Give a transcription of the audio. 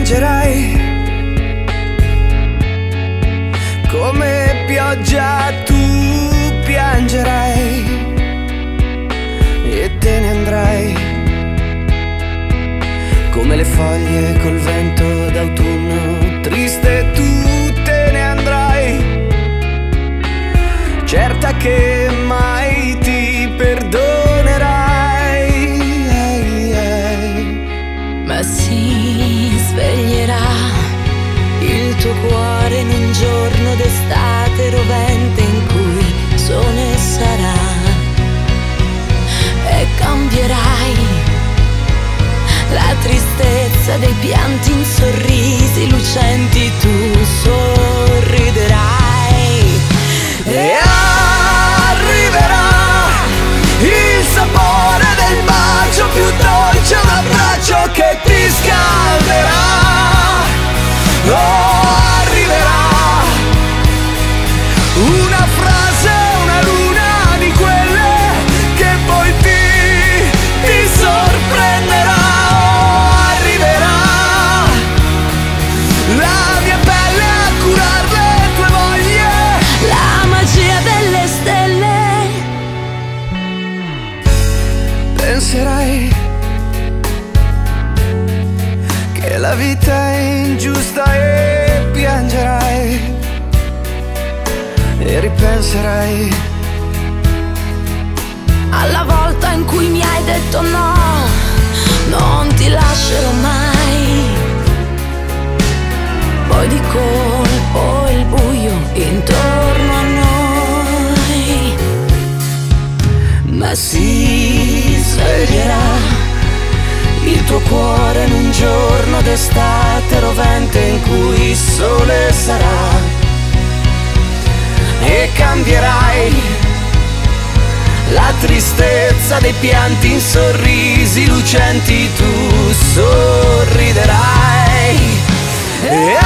piangerai, come pioggia tu piangerai e te ne andrai, come le foglie col vento d'autunno, triste tu te ne andrai, certa che mai ti perdonerai. Ma si sveglierà il tuo cuore in un giorno d'estate rovente in cui sole sarà, e cambierai la tristezza dei pianti in sorrisi lucenti, tu sorriderai e arriverà il sapore del bacio più dolce, un abbraccio che ti scalderà. Oh, arriverà una frase, una luna di quelle che poi ti sorprenderà. Oh, arriverà la mia pelle a curar le tue voglie, la magia delle stelle. penserai che la vita è ingiusta e piangerai, e ripenserai Alla volta in cui mi hai detto no, non ti lascerò mai. Poi di colpo il buio intorno a noi, ma si sveglierà il tuo cuore in un giorno d'estate rovente in cui il sole sarà, e cambierai la tristezza dei pianti in sorrisi lucenti, tu sorriderai e